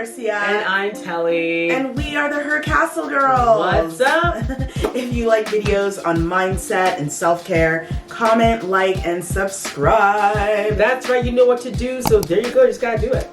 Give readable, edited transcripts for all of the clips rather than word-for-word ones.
Marcia. And I'm Telly. And we are the Her Castle Girls. What's up? If you like videos on mindset and self-care, comment, like, and subscribe. That's right, you know what to do, so there you go, you just gotta do it.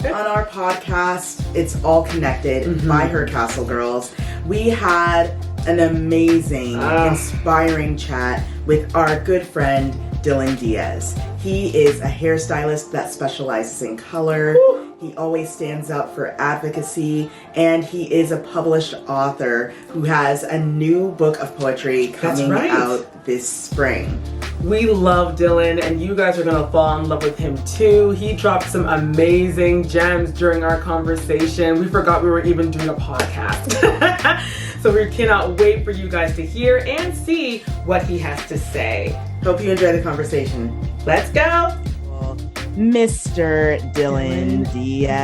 On our podcast, It's All Connected by Her Castle Girls, we had an amazing, inspiring chat with our good friend, Dylan Diaz. He is a hairstylist that specializes in color. Woo. He always stands up for advocacy, and he is a published author who has a new book of poetry coming out this spring. We love Dylan, and you guys are gonna fall in love with him too. He dropped some amazing gems during our conversation. We forgot we were even doing a podcast. So we cannot wait for you guys to hear and see what he has to say. Hope you enjoy the conversation. Let's go. Mr. Dylan Diaz.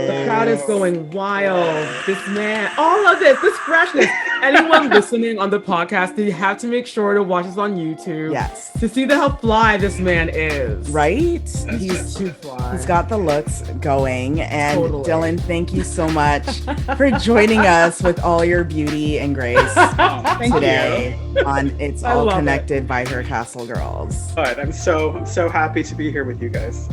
The crowd is going wild. This man, all of this freshness. Anyone listening on the podcast, you have to make sure to watch us on YouTube. Yes. To see how fly this man is. Right? He's too fly. He's got the looks going. And totally. Dylan, thank you so much for joining us with all your beauty and grace today on It's All Connected by Her Castle Girls. But I'm so happy to be here with you guys.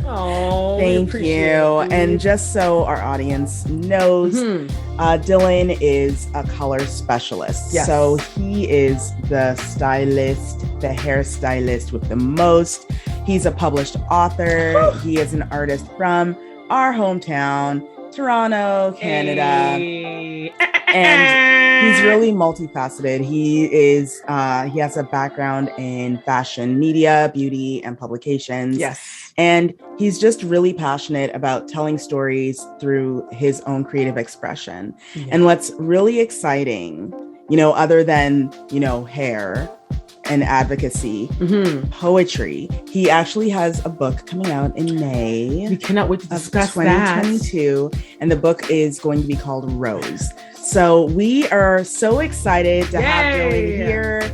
Oh, thank you. And just so our audience knows, Dylan is a color specialist. Yes. So he is the stylist, the hairstylist with the most. He's a published author. He is an artist from our hometown, Toronto, Canada. Hey. And he's really multifaceted. He has a background in fashion, media, beauty, and publications. Yes. And he's just really passionate about telling stories through his own creative expression. Yeah. And what's really exciting, other than, hair and advocacy, poetry, he actually has a book coming out in May. We cannot wait to discuss 2022. And the book is going to be called Rose. So we are so excited to have Dylan here.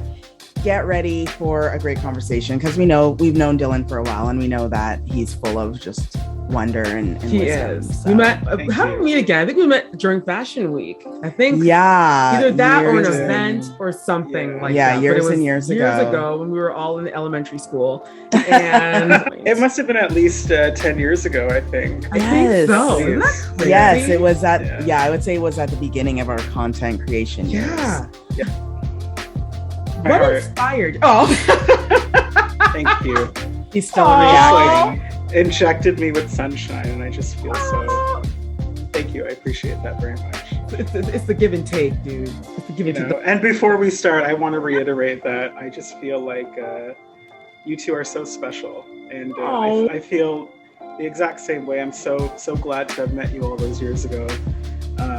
Get ready for a great conversation because we've known Dylan for a while and we know that he's full of just wonder and he wisdom. Is. So. We met. How did we meet again? I think we met during Fashion Week. I think. Yeah. Either that or an event or something like that. Yeah, years and years ago. Years ago when we were all in elementary school. And it must have been at least 10 years ago, I think. I think so. Isn't that crazy? Yes, it was at, I would say it was at the beginning of our content creation years. Yeah. What inspired? Oh, thank you. He's still reacting. Injected me with sunshine, and I just feel so. Thank you. I appreciate that very much. It's the give and take, dude. It's the give and take. And before we start, I want to reiterate that I just feel like you two are so special, and I feel the exact same way. I'm so glad to have met you all those years ago.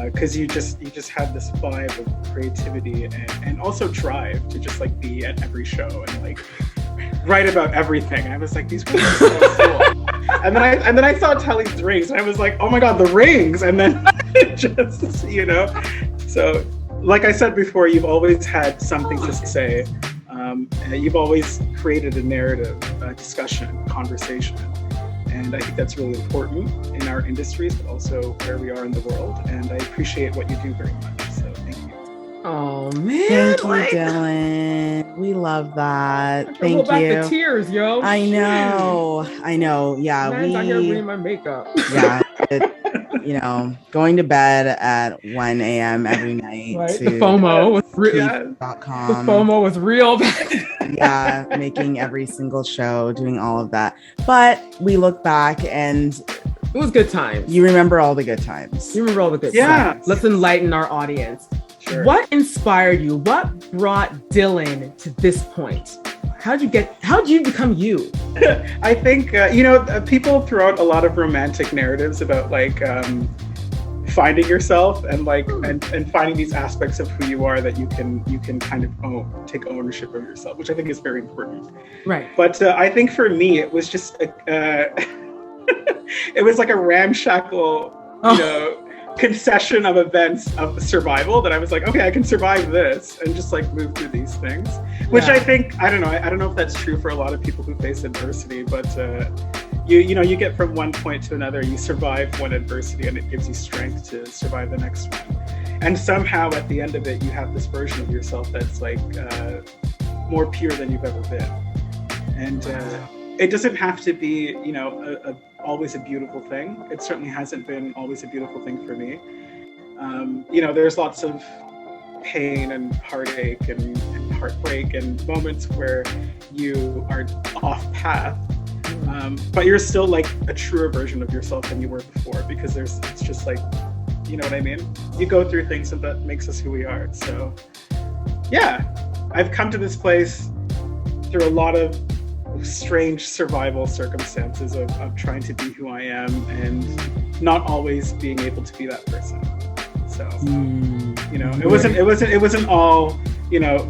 Because you just had this vibe of creativity and also drive to just like be at every show and like write about everything. And I was like, these girls are so cool. And then I saw Telly's rings and I was like, oh my god, the rings! And then just So like I said before, you've always had something to say. You've always created a narrative, a discussion, conversation. And I think that's really important in our industries, but also where we are in the world. And I appreciate what you do very much. So thank you. Oh, man. Thank you, Dylan. We love that. Thank hold back you. The tears, yo. I know. Yeah. Man's out here reading my makeup. Yeah. Going to bed at 1 a.m. every night. Right. The FOMO was real. The FOMO was real. Yeah, making every single show, doing all of that. But we look back and it was good times. You remember all the good times. You remember all the good times. Let's enlighten our audience. Sure. What inspired you? What brought Dylan to this point? How did you become you? I think, people throw out a lot of romantic narratives about like finding yourself and like and finding these aspects of who you are that you can kind of take ownership of yourself, which I think is very important. Right. But I think for me, it was just it was like a ramshackle, concession of events of survival that I was like, okay, I can survive this and just like move through these things, which I think, I don't know if that's true for a lot of people who face adversity, but you get from one point to another, you survive one adversity and it gives you strength to survive the next one. And somehow at the end of it, you have this version of yourself that's like more pure than you've ever been. And it doesn't have to be, always a beautiful thing. It certainly hasn't been always a beautiful thing for me. There's lots of pain and heartache and heartbreak and moments where you are off path. But you're still like a truer version of yourself than you were before, because it's just like, you know what I mean? You go through things and that makes us who we are. So yeah, I've come to this place through a lot of strange survival circumstances of trying to be who I am and not always being able to be that person. So, it wasn't all,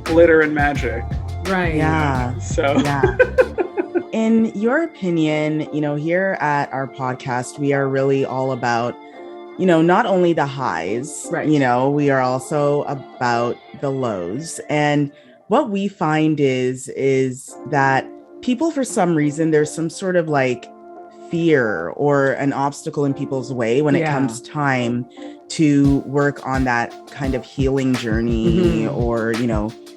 glitter and magic. Right. Yeah. So yeah. In your opinion, here at our podcast, we are really all about, not only the highs, right. We are also about the lows. And what we find is that people, for some reason, there's some sort of like fear or an obstacle in people's way when it comes time to work on that kind of healing journey, or,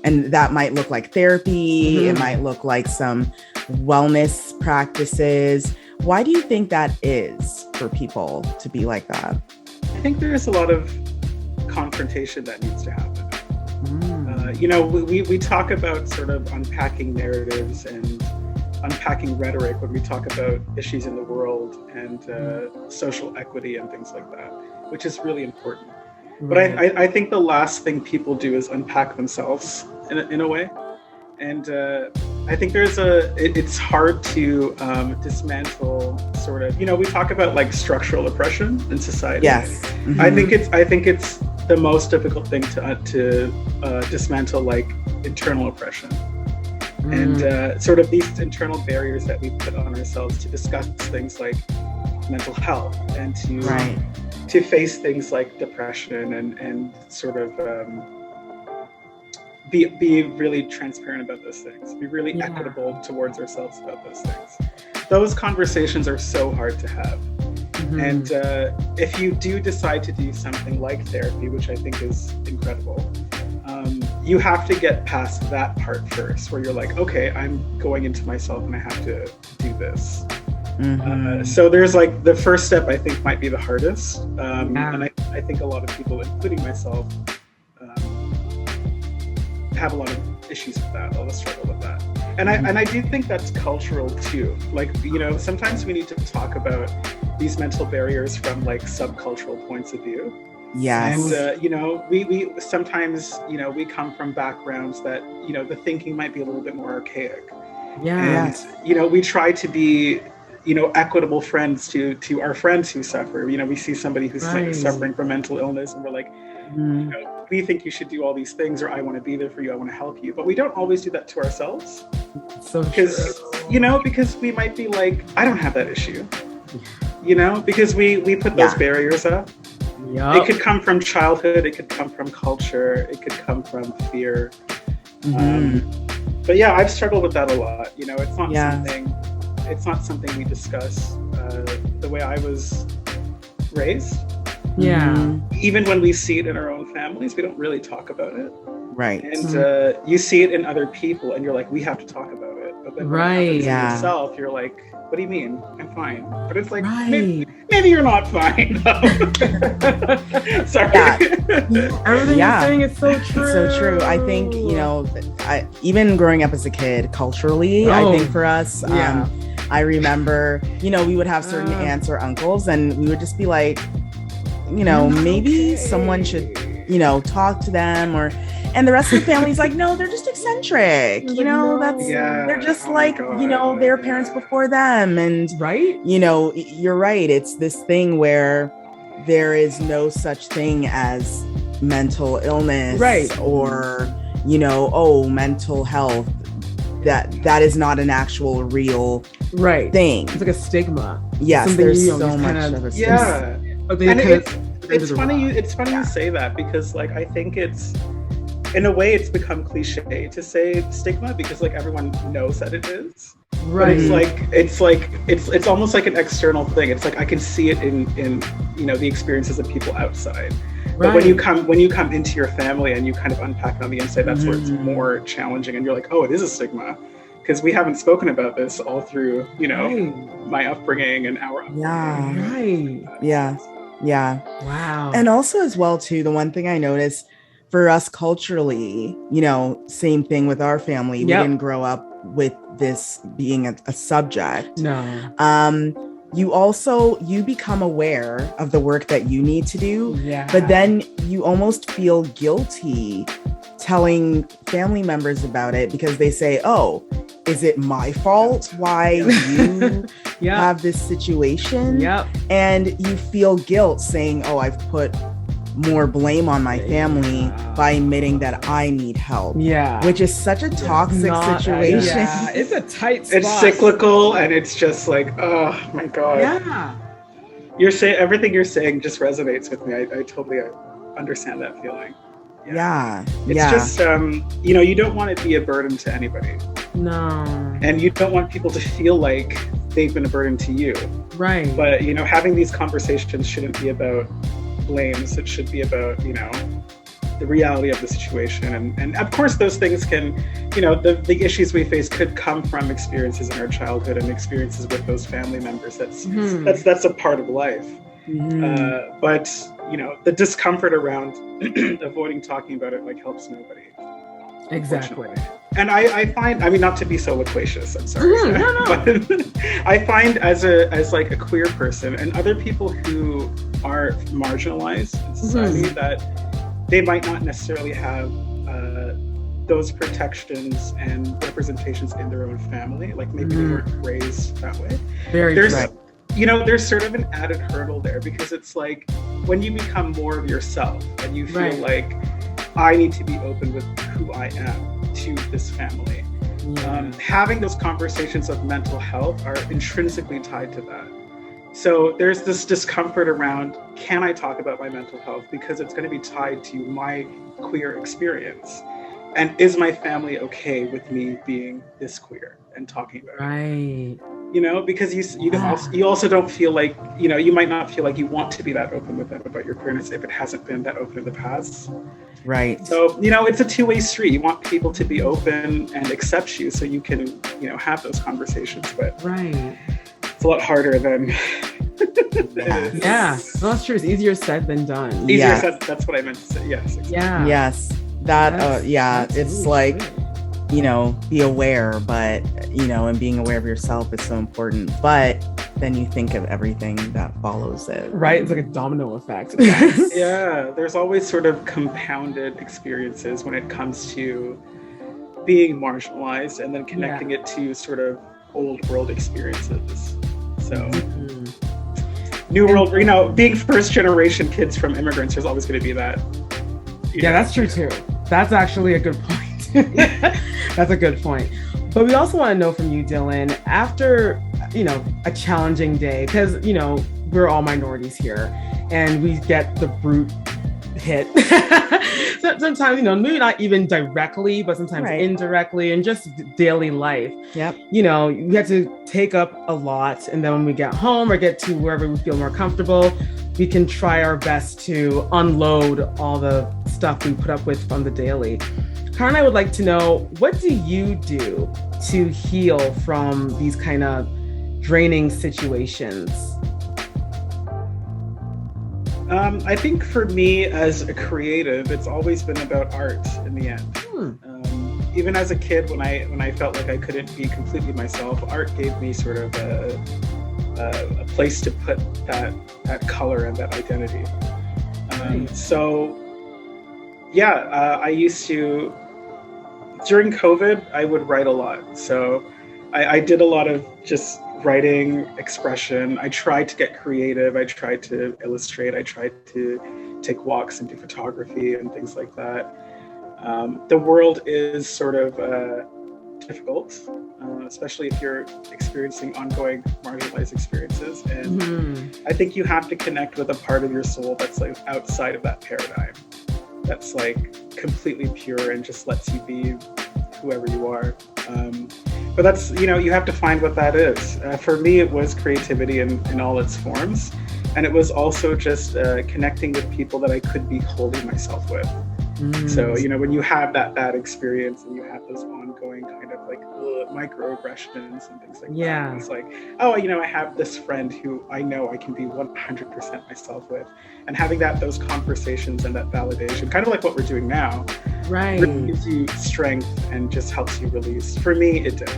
and that might look like therapy. It might look like some wellness practices. Why do you think that is for people to be like that? I think there's a lot of confrontation that needs to happen. We talk about sort of unpacking narratives and unpacking rhetoric when we talk about issues in the world and social equity and things like that, which is really important. Right. But I think the last thing people do is unpack themselves in a way. And I think it's hard to dismantle sort of, we talk about like structural oppression in society. Yes. Mm-hmm. I think it's the most difficult thing to dismantle, like internal oppression. And sort of these internal barriers that we put on ourselves to discuss things like mental health and to face things like depression and sort of be really transparent about those things, be really equitable towards ourselves about those things. Those conversations are so hard to have. And if you do decide to do something like therapy, which I think is incredible, you have to get past that part first, where you're like, okay, I'm going into myself and I have to do this. So there's like the first step, I think, might be the hardest. And I think a lot of people, including myself, have a lot of issues with that, a lot of struggle with that. And I do think that's cultural too. Like, sometimes we need to talk about these mental barriers from like subcultural points of view. Yes. And, we sometimes, we come from backgrounds that, the thinking might be a little bit more archaic. Yeah. And, we try to be, equitable friends to our friends who suffer. We see somebody who's suffering from mental illness and we're like, we think you should do all these things, or I want to be there for you, I want to help you. But we don't always do that to ourselves. So because we might be like, I don't have that issue. Because we put those barriers up. Yep. It could come from childhood, it could come from culture, it could come from fear. But yeah, I've struggled with that a lot. It's not something we discuss the way I was raised. Yeah. Even when we see it in our own families, we don't really talk about it. Right. And you see it in other people and you're like, we have to talk about it. But then when it happens to yourself, you're like, what do you mean? I'm fine. But it's like, maybe you're not fine. Sorry. Everything you're saying is so true. It's so true. I think, even growing up as a kid, culturally, I think for us, I remember, we would have certain aunts or uncles and we would just be like, maybe someone should, talk to them, and the rest of the family's like, no, they're just eccentric. They're just their parents before them. And, you're right. It's this thing where there is no such thing as mental illness or, mental health. That is not an actual real thing. It's like a stigma. Yes, there's so much of a stigma. And it's funny you say that, because like I think it's in a way it's become cliche to say stigma because like everyone knows that it is. Right. But it's almost like an external thing. It's like I can see it in the experiences of people outside. But Right. when you come into your family and you kind of unpack it on the inside, that's where it's more challenging. And you're like, oh, it is a stigma. Because we haven't spoken about this all through, my upbringing and our upbringing. Yeah. Right. Yeah. Wow. And also as well, too, the one thing I noticed for us culturally, same thing with our family. We didn't grow up with this being a subject. No. You become aware of the work that you need to do. Yeah. But then you almost feel guilty telling family members about it because they say, oh, is it my fault why you have this situation? Yep. And you feel guilt saying, oh, I've put more blame on my family by admitting that I need help. Yeah. Which is such a toxic situation. Yeah. It's a tight spot. It's cyclical and it's just like, oh my God. Yeah. Everything you're saying just resonates with me. I totally understand that feeling. Yeah. It's just, you don't want to be a burden to anybody. No. And you don't want people to feel like they've been a burden to you. Right. But, having these conversations shouldn't be about blames. It should be about, the reality of the situation. And of course, those things can, the issues we face could come from experiences in our childhood and experiences with those family members. That's a part of life. Mm-hmm. But, the discomfort around avoiding talking about it helps nobody. Exactly. And I find, not to be so loquacious, I'm sorry. No. But I find as a queer person and other people who are marginalized in society that they might not necessarily have those protections and representations in their own family. Like maybe they weren't raised that way. There's sort of an added hurdle there because it's like when you become more of yourself and you feel like I need to be open with who I am to this family. Having those conversations of mental health are intrinsically tied to that. So there's this discomfort around, can I talk about my mental health? Because it's going to be tied to my queer experience. And is my family okay with me being this queer and talking about it? Right. Because you also don't feel like, you might not feel like you want to be that open with them about your queerness if it hasn't been that open in the past. Right. So, it's a two-way street. You want people to be open and accept you so you can, have those conversations. But it's a lot harder than... Yeah. No, that's true. It's easier said than done. Easier said, that's what I meant to say. Yes. Exactly. Yeah. Yes. It's like, be aware, but, and being aware of yourself is so important. But then you think of everything that follows it. Right? It's like a domino effect. Yeah. There's always sort of compounded experiences when it comes to being marginalized and then connecting it to sort of old world experiences. So new world, being first generation kids from immigrants, there's always going to be that. That's true too. That's actually a good point. That's a good point. But we also want to know from you, Dylan, after, a challenging day, because, we're all minorities here and we get the brute hit. Sometimes, maybe not even directly, but sometimes indirectly and just daily life. Yep. We have to take up a lot. And then when we get home or get to wherever we feel more comfortable, we can try our best to unload all the stuff we put up with from the daily. Cara and I would like to know, what do you do to heal from these kind of draining situations? I think for me as a creative, it's always been about art in the end. Even as a kid, when I felt like I couldn't be completely myself, art gave me sort of a place to put that color and that identity. I used to, during COVID, I would write a lot. So I did a lot of just writing, expression. I tried to get creative. I tried to illustrate. I tried to take walks and do photography and things like that. The world is sort of difficult, especially if you're experiencing ongoing marginalized experiences. And I think you have to connect with a part of your soul that's like outside of that paradigm. that's like completely pure and just lets you be whoever you are. But that's, you have to find what that is. For me, it was creativity in all its forms. And it was also just connecting with people that I could be wholly myself with. So, when you have that bad experience and you have those ongoing kind of like microaggressions and things like that, it's like, oh, I have this friend who I know I can be 100% myself with. And having those conversations and that validation, kind of like what we're doing now, really gives you strength and just helps you release. For me, it did.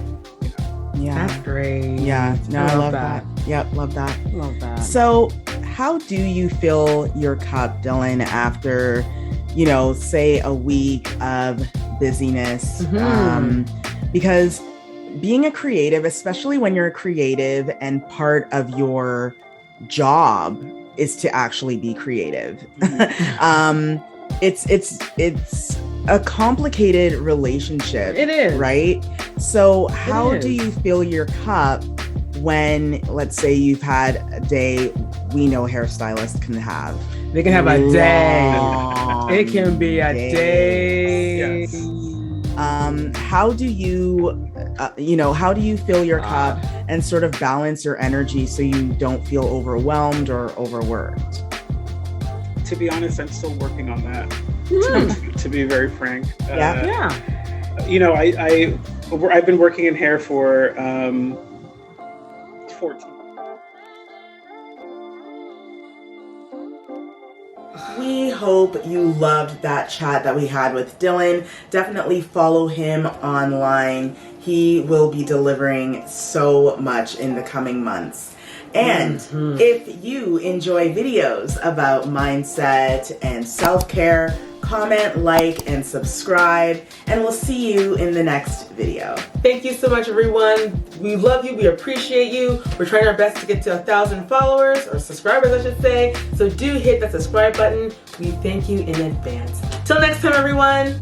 Yeah. That's great. Yeah. No, I love that. Yep, love that. Love that. So, how do you fill your cup, Dylan, after, say a week of busyness? Because being a creative, especially when you're a creative and part of your job is to actually be creative. It's a complicated relationship. It is. Right? So how do you fill your cup when, let's say, you've had a day we know hairstylists can have? They can have a day. It can be a day. Yes. How do you, how do you fill your cup and sort of balance your energy so you don't feel overwhelmed or overworked? To be honest, I'm still working on that. To be very frank. I've been working in hair for 14. We hope you loved that chat that we had with Dylan. Definitely follow him online. He will be delivering so much in the coming months. And if you enjoy videos about mindset and self-care, comment, like, and subscribe, and we'll see you in the next video. Thank you so much, everyone. We love you. We appreciate you. We're trying our best to get to 1,000 followers, or subscribers, I should say. So do hit that subscribe button. We thank you in advance. Till next time, everyone.